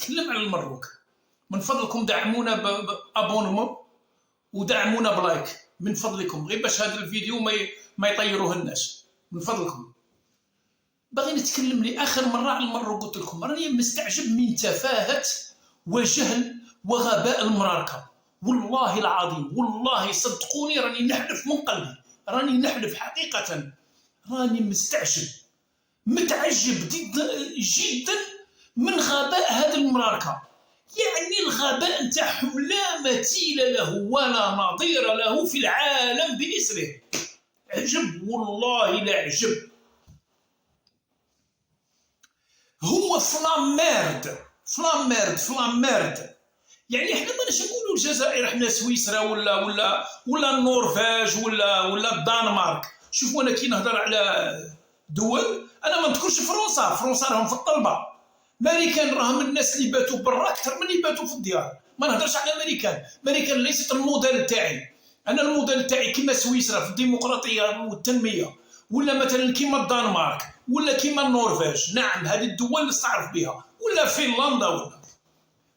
نتكلم على المروك. من فضلكم دعمونا بابونمون ودعمونا بلايك من فضلكم، غير باش هذا الفيديو ما يطيروه الناس من فضلكم. باغي نتكلم لاخر مره على المروك. قلت لكم راني مستعجب من تفاهه وجهل وغباء المراركه، والله العظيم، والله صدقوني راني نحلف من قلبي، راني نحلف حقيقه، راني مستعجب متعجب جدا من غباء هذه المراركه. يعني الغباء نتاعهم لا مثيل له ولا نظير له في العالم باسره. عجب والله لا عجب. هو فلاميرد يعني احنا ماناش نقولوا الجزائر، احنا سويسرا ولا النرويج ولا الدنمارك. شوفوا انا كي نهضر على دول انا ما نذكرش فرنسا راهم في الطلبه. امريكان راهم الناس اللي باتوا برا اكثر من اللي باتوا في الديار. ما نهضرش على امريكان ليست الموديل تاعي. انا الموديل تاعي كيما سويسرا في الديمقراطيه والتنميه، ولا مثلا كيما الدنمارك ولا كيما النرويج. نعم هذه الدول نستعرف بها، ولا فنلندا ولا.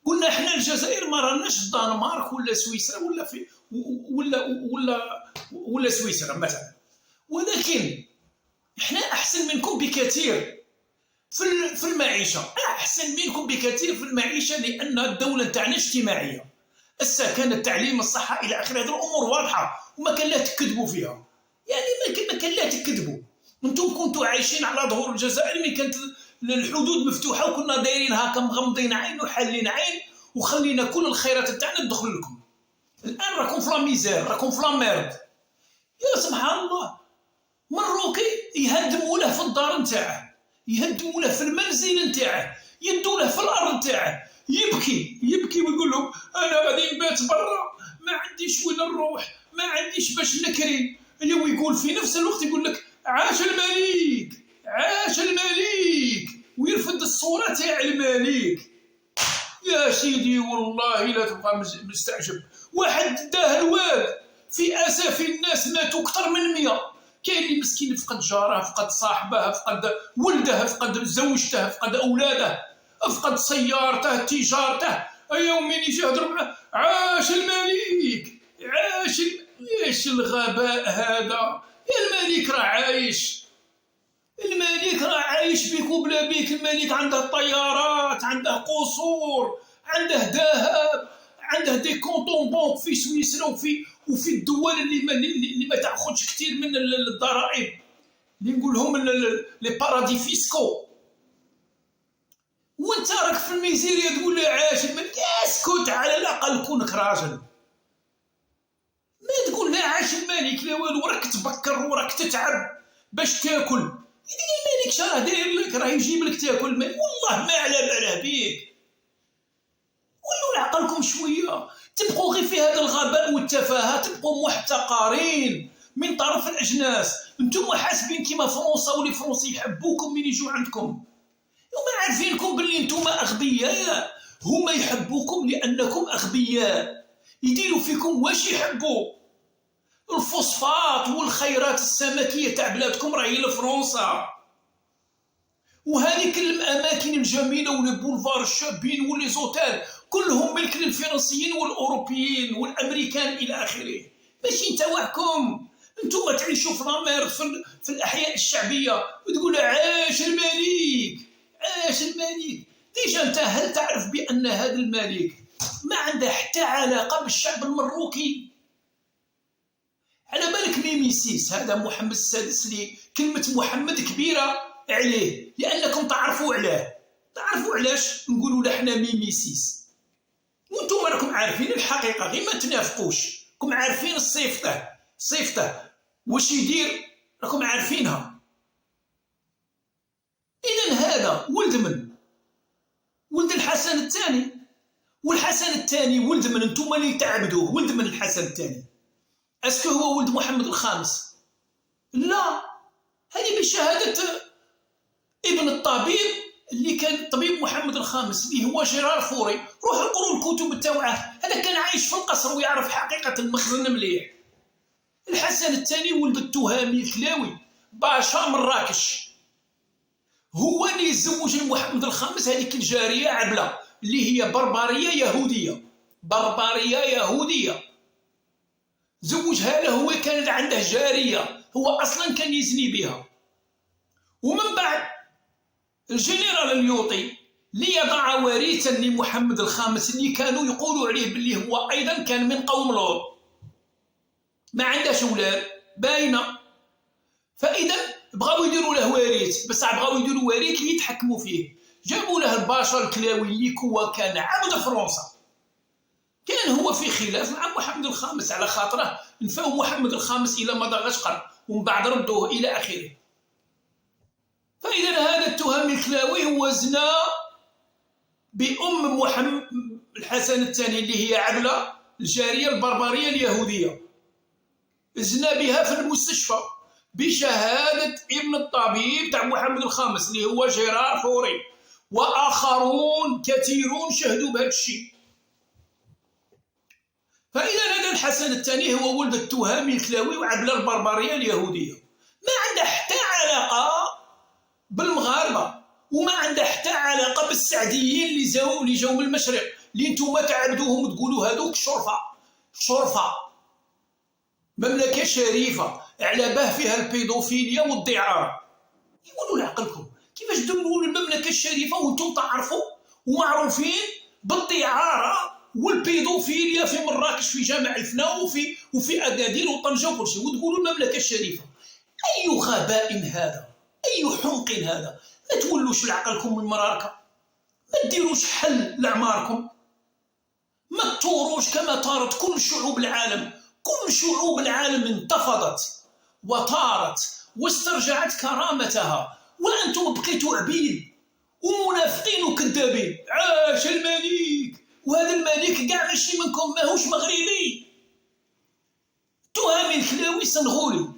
قلنا احنا الجزائر ما راناش الدنمارك ولا سويسرا ولا سويسرا مثلا، ولكن احنا احسن منكم بكثير في المعيشه، احسن منكم بكثير في المعيشه، لان الدوله تاعنا اجتماعيه. السكن، التعليم، الصحه الى اخره، هذه الامور واضحه وما كان لا تكذبوا فيها. يعني ما كان لا تكذبوا. انتم كنتوا عايشين على ظهور الجزائر من كانت الحدود مفتوحه، وكنا دايرين هكا مغمضين عين وحالين عين، وخلينا كل الخيرات تاعنا تدخل لكم. الان راكم في لاميزير، راكم في لاميرد. يا سبحان الله، مروكي يهدموا له في الدار نتاعه، يهدموا له في المنزل نتاعه، يدوا له في الارض نتاعه، يبكي ويقول لهم انا غادي نبات برا، ما عنديش وين نروح، ما عنديش باش نكري. ويقول في نفس الوقت يقول لك عاش الملك، عاش الملك، ويرفد الصوره تاع الملك. يا سيدي والله لا تبقى مستعجب. واحد داه الواد في اسف الناس ماتوا اكثر من 100. كاين اللي مسكين فقد جاره، فقد صاحبه، فقد ولده، فقد زوجته، فقد اولاده، فقد سيارته، تجارته. يوم يجي يهضر معاه عاش الملك، ايش الغباء هذا؟ يا الملك راه عايش، الملك راه عايش بيك وبلا بيك. الملك عنده طيارات، عنده قصور، عنده ذهب، عنده دي كونطون بونك في سويسرا وفي الدول اللي ما تاخذش كثير من الضرائب، اللي نقولهم لي بارادي فيسكو. وانت راك في الميزيريا تقول لي عاش الملك. اسكت، على الاقل كونك راجل، ما تقول لا عاش الملك لا والو. راك تبكر وراك تتعب باش تاكل. الملك شراه داير لك، راه يجيب لك تاكل. والله ما على باله بيك. ولوا عقلكم شويه، تبقوا غير في هذا الغباء والتفاهه، تبقوا محتقرين من طرف الاجناس. انتم حاسبين كيما فرنسا، واللي فرنسي يحبوكم من يجوا عندكم، وما عارفينكم باللي انتم اغبياء. هما يحبوكم لانكم اغبياء، يديروا فيكم واش يحبوا. الفوسفات والخيرات السمكيه تاع بلادكم راهي لفرنسا، وهذيك الاماكن الجميله والبولفار الشابين وليزوتيل كلهم ملك للفرنسيين والاوروبيين والامريكان الى اخره، ماشي نتاعكم. انتم تعيشوا في لامير في الاحياء الشعبيه وتقولوا عاش الملك، عاش الملك. ديجا انت هل تعرف بان هذا الملك ما عنده حتى علاقه بالشعب المروكي؟ على بالك ميميسيس هذا محمد السادس اللي كلمه محمد كبيره عليه، لانكم تعرفوا علاه. تعرفوا علاش نقولوا لحنا ميميسيس؟ وانتم راكم عارفين الحقيقه، غير ما تنافقوش. راكم عارفين صيفته واش يدير، راكم عارفينها. اذا هذا ولد من ولد الحسن الثاني، والحسن الثاني ولد من انتم اللي تعبدوه، ولد من الحسن الثاني. اسكو هو ولد محمد الخامس؟ لا، هذه بشهاده ابن الطبيب اللي كان طبيب محمد الخامس اللي هو جيرار فوري. روح اقروا الكتب تاعه، هذا كان عايش في القصر ويعرف حقيقه المخزن مليح. الحسن الثاني ولد التهامي الكلاوي باشا مراكش، هو اللي يزوج محمد الخامس هذيك الجاريه عبله اللي هي بربرية يهودية، بربرية يهودية. زوجها له، هو كانت عنده جارية، هو أصلا كان يزني بها. ومن بعد الجنرال اليوطي ليضع وريثا لمحمد الخامس اللي كانوا يقولوا عليه باللي هو أيضا كان من قوم لوط، ما عندهش أولاد باينة. فإذا بغاو يديروا له وريث، بس بغاو يديروا وريث اللي يتحكموا فيه. جابوا له الباشا الكلاوي اللي هو كان عبد فرنسا، كان هو في خلاف مع محمد الخامس على خاطره نفاو محمد الخامس إلى مدغشقر ومن بعد ردوه إلى آخره. فإذا هذا التهامي الكلاوي هو زنا بأم محمد الحسن الثاني اللي هي عبلة الجارية البربرية اليهودية، زنا بها في المستشفى بشهادة ابن الطبيب تاع محمد الخامس اللي هو جيرار فوري، وآخرون كثيرون شهدوا بهذا الشيء. فإذا هذا الحسن الثاني هو ولد التهامي الكلاوي وعبلة البربرية اليهودية، ما عنده حتى علاقة بالمغاربة، وما عنده حتى علاقة بالسعديين اللي جاو من المشرق اللي نتوما تعبدوهم وتقولوا هذوك شرفة مملكة شريفة على باه فيها البيدوفيليا والدعارة. يقولوا لعقلكم كيفاش تقولوا المملكة الشريفة وانتم تعرفوا ومعروفين بالدعارة والبيدوفيليا في مراكش في جامع الفنا وفي أكادير وطنجة وكل شيء، وتقولوا المملكة الشريفة؟ أي غباء هذا، أي حمق هذا. ما تولوش لعقلكم من مراركة، ما تديروش حل لأعماركم، ما تطوروش كما طارت كل شعوب العالم. كل شعوب العالم انتفضت وطارت واسترجعت كرامتها، وأنتم بقيتوا عبيد ومنافقين وكذابين. عاش الملك، وهذا الملك كاع ماشي منكم، ماهوش مغربي. تهامي الكلاوي سنغولي،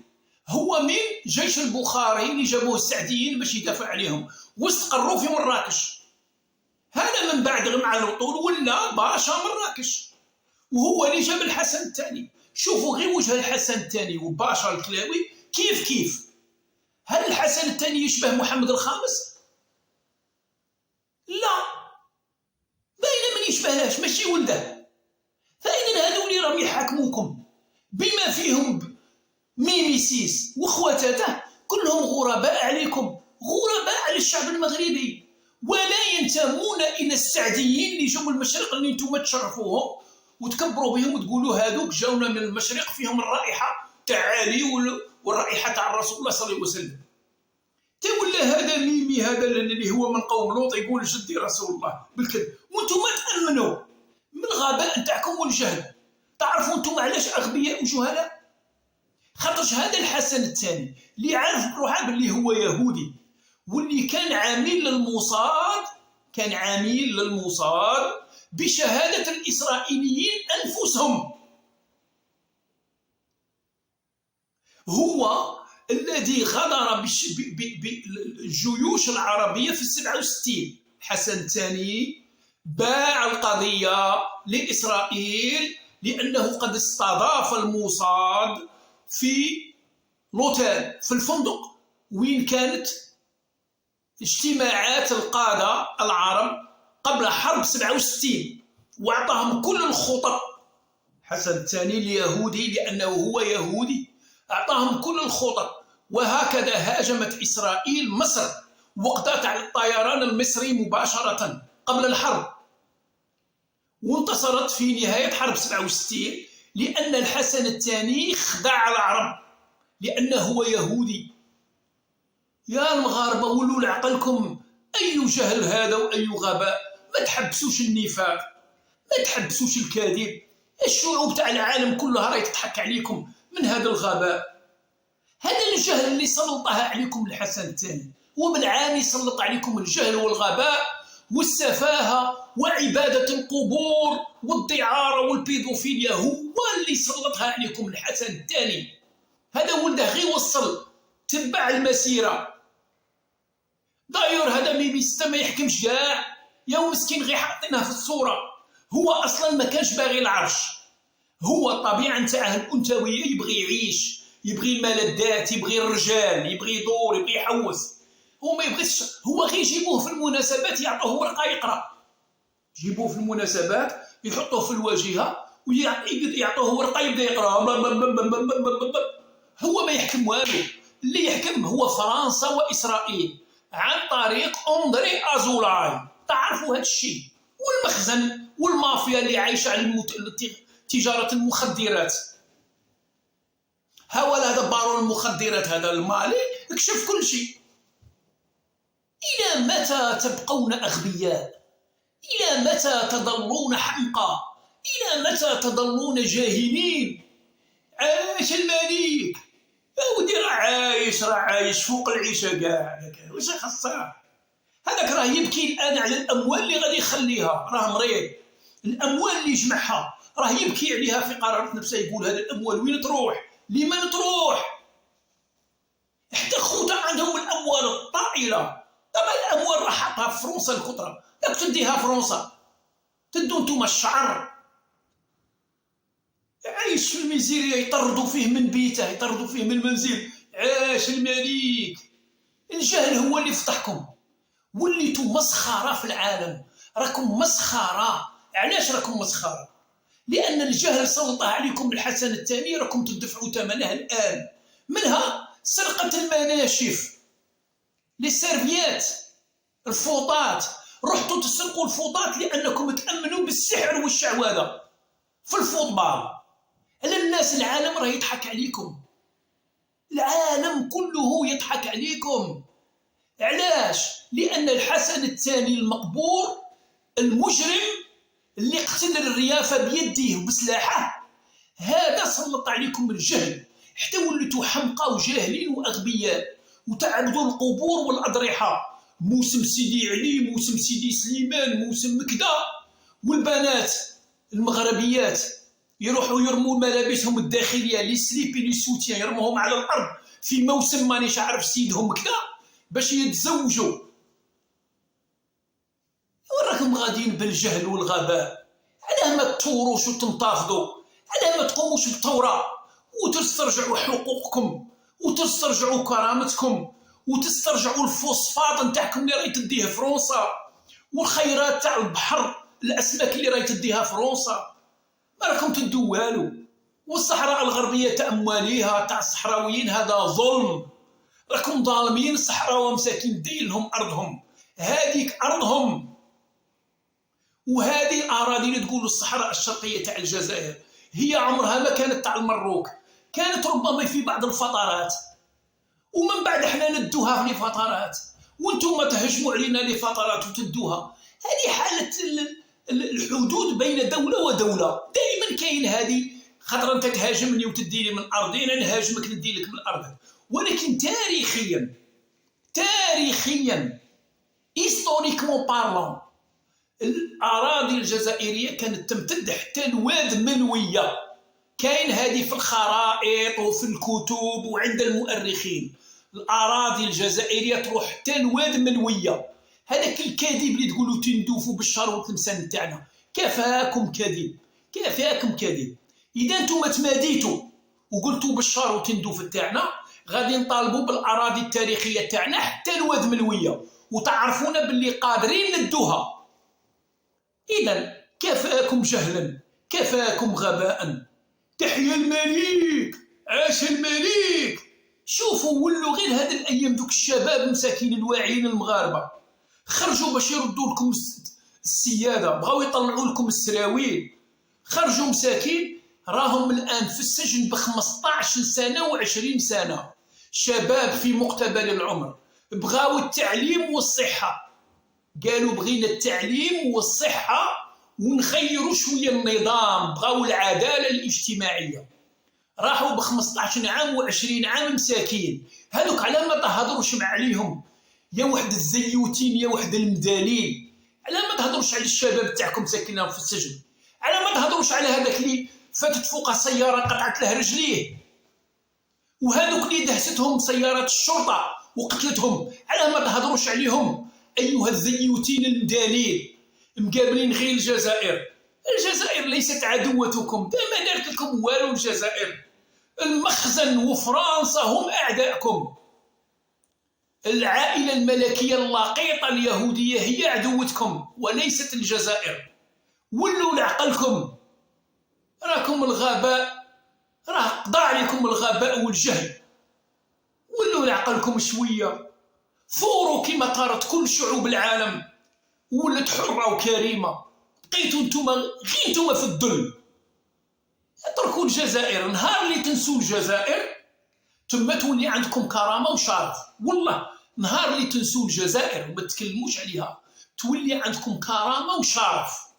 هو من جيش البخاري اللي جابوه السعديين باش يدافع عليهم واستقروا في مراكش. هذا من بعد مع الوطول ولا باشا مراكش، وهو اللي جاب الحسن الثاني. شوفوا غير وجه الحسن الثاني وباشا الكلاوي كيف. هل الحسن الثاني يشبه محمد الخامس؟ لا، باين ما يشبهلاش، ماشي ولده. فإذا هذول راهم يحاكموكم بما فيهم ميميسيس وخواتاته، كلهم غرباء عليكم، غرباء على الشعب المغربي، ولا ينتمون إلى السعديين اللي جاوا من المشرق اللي انتم تشرفوهم وتكبروا بهم وتقولوا هذوك جاونا من المشرق فيهم الرائحة تاع علي والرائحة تاع الرسول الله صلى الله عليه وسلم. تقول له هذا ميمي، هذا اللي هو من قوم لوط يقول جدي رسول الله بالكذب، وانتم ما تأمنوا من الغباء نتاعكم والجهل. تعرفوا انتم علاش أغبياء وجهلاء؟ خاطرش هذا الحسن الثاني اللي عارف بروحه باللي هو يهودي واللي كان عميل للموصاد بشهادة الإسرائيليين أنفسهم، هو الذي غدر بالجيوش العربية في 67. حسن الثاني باع القضية لإسرائيل لأنه قد استضاف الموصاد في لوتيل، في الفندق وين كانت اجتماعات القادة العرب قبل حرب 67، وأعطاهم كل الخطط. حسن الثاني اليهودي لأنه هو يهودي أعطاهم كل الخطط، وهكذا هاجمت إسرائيل مصر وقضت على الطيران المصري مباشرة قبل الحرب، وانتصرت في نهاية حرب 67 لأن الحسن الثاني خدع العرب لأنه هو يهودي. يا المغاربة ولوا لعقلكم، أي جهل هذا وأي غباء. ما تحبسوش النفاق، ما تحبسوش الكذب. الشعوب تاع العالم كلها راهي تضحك عليكم من هذا الغباء، هذا الجهل اللي سلطها عليكم الحسن الثاني، وبالعاني سلط عليكم الجهل والغباء والسفاهة وعبادة القبور والدعارة والبيدوفيليا، هو اللي سلطها عليكم الحسن الثاني. هذا ولده غير وصل تبع المسيرة. داير هذا ميميستا ما يحكمش كاع، يا مسكين غير حاطينها في الصورة. هو أصلا ما كانش باغي العرش، هو الطبيعة نتاعه الأنثوية، يبغي يعيش، يبغي الملذات، يبغي الرجال، يبغي يدور، يبغي يحوس. هو ما يبغيش، هو غير يجيبوه في المناسبات يعطوه ورقة يقرأ. جيبوه في المناسبات يحطوه في الواجهه ويعطوه ورقه يبدا يقراها. هو ما يحكم والو، اللي يحكم هو فرنسا واسرائيل عن طريق أندري أزولاي. تعرفوا هذا الشيء، والمخزن والمافيا اللي عايشه على تجاره المخدرات. هاولا هذا بارون المخدرات هذا المالي اكشف كل شيء. إلى متى تبقون أغبياء؟ إلى متى تظلون حمقى؟ إلى متى تظلون جاهلين؟ عاش الملك ودي، راه عايش فوق العيشه كاع. واش خاصه؟ هذاك راه يبكي الان على الاموال اللي غادي يخليها، راه مريض. الاموال اللي يجمعها راه يبكي عليها في قرارة نفسه، يقول هذه الاموال وين تروح؟ لمن تروح؟ حتى خوتا عندهم الاموال الطائله. طبعا الاموال راه حاطها في فرنسا الكثره، ياك تديها فرنسا تدو نتوما الشعر. عايش في الميزيريا، يطردوا فيه من بيته، يطردوا فيه من المنزل. عاش الملك. الجهل هو اللي فضحكم، وليتو مسخره في العالم. راكم مسخره. علاش راكم مسخره؟ لان الجهل سلطه عليكم الحسن الثاني، راكم تدفعوا ثمنها الان. منها سرقه المناشف، لي سيرفيات، الفوطات. رحتوا تسرقوا الفوطات لانكم تامنوا بالسحر والشعوذه في الفوتبال. على الناس، العالم راه يضحك عليكم، العالم كله يضحك عليكم. علاش؟ لأن الحسن الثاني المقبور المجرم اللي قتل الريافة بيديه وبسلاحه، هذا سلط عليكم الجهل حتى وليتوا حمقى وجاهلين وأغبياء وتعبدوا القبور والأضرحة. موسم سيدي علي، موسم سيدي سليمان، موسم مكدا. والبنات المغربيات يروحوا يرموا ملابسهم الداخليه لي سليبي لي سوتيان، يرموهم على الارض في موسم مانيش عارف سيدهم كذا باش يتزوجوا. وراكم غاديين بالجهل والغباء. علاه ما تثوروش وتنتفضوا؟ علاه ما تقوموش بالثوره وتسترجعوا حقوقكم وتسترجعوا كرامتكم وتسترجعوا الفوسفات نتاعكم اللي راهي تديه فرنسا، والخيرات تاع البحر، الاسماك اللي راهي تديها فرنسا؟ ما راكم تدوا والو. والصحراء الغربيه تاع امواليها تاع الصحراويين هذا ظلم. راكم ظالمين الصحراء مساكين، داير لهم ارضهم، هذيك ارضهم. وهذه الاراضي اللي تقولوا الصحراء الشرقيه تاع الجزائر هي عمرها ما كانت تاع المروك، كانت ربما في بعض الفترات، ومن بعد حنا ندوها في فترات، وانتم تهجموا علينا لفترات وتدوها. هذه حاله الحدود بين دوله ودوله، دائما كاين هذه. خاطر انت تهاجمني وتديني من ارضي، انا نهاجمك نديلك من ارضك. ولكن تاريخيا هيستوريكمون بارلون، الاراضي الجزائريه كانت تمتد حتى الواد منويه. كاين هذه في الخرائط وفي الكتب وعند المؤرخين. الاراضي الجزائريه تروح حتى الواد منويه. هذاك الكذب اللي تقولوا تندوفوا بالشر والتمثال تاعنا، كفاكم كذب، كفاكم كذب. اذا انتم تماديتوا وقلتوا بالشر وتندوف تاعنا، غادي نطالبوا بالاراضي التاريخيه تاعنا حتى الواد منويه، وتعرفونا باللي قادرين ندوها. اذا كفاكم جهلا، كفاكم غباء. تحيا الملك، عاش الملك. شوفوا ولوا غير هذه الايام دوك الشباب مساكين الواعيين المغاربه خرجوا باش يردوا لكم السياده، بغاو يطلعوا لكم السراويل، خرجوا مساكين راهم الان في السجن ب 15 سنه و20 سنه. شباب في مقتبل العمر بغاو التعليم والصحه، قالوا بغينا التعليم والصحه ونخيروا شويه النظام، بغاو العداله الاجتماعيه. راحوا ب 15 عام و20 عام مساكين. هذوك على ما تهضروش مع عليهم يا وحد الزيوتين يا وحد المداليل. على ما تهضروش على الشباب تاعكم ساكنين في السجن؟ على ما تهضروش على هذاك اللي فاتت فوقه سياره قطعت له رجليه، وهذوك اللي دهستهم سيارات الشرطه وقتلتهم؟ على ما تهضروش عليهم ايها الزيوتين المداليل؟ مقابلين غير الجزائر. الجزائر ليست عدوتكم، ما دارت لكم والو. الجزائر المخزن وفرنسا هم اعدائكم. العائلة الملكية اللقيطة اليهودية هي عدوتكم وليست الجزائر. ولوا لعقلكم، راكم الغباء، راه قضى عليكم الغباء والجهل. ولوا لعقلكم شوية، فوروا كما طارت كل شعوب العالم ولات حرة وكريمة. بقيتوا نتوما غير نتوما في الذل. اتركوا الجزائر، نهار اللي تنسوا الجزائر تما تولي عندكم كرامة وشرف. والله نهار اللي تنسوا الجزائر وما تكلموش عليها تولي عندكم كرامة وشرف.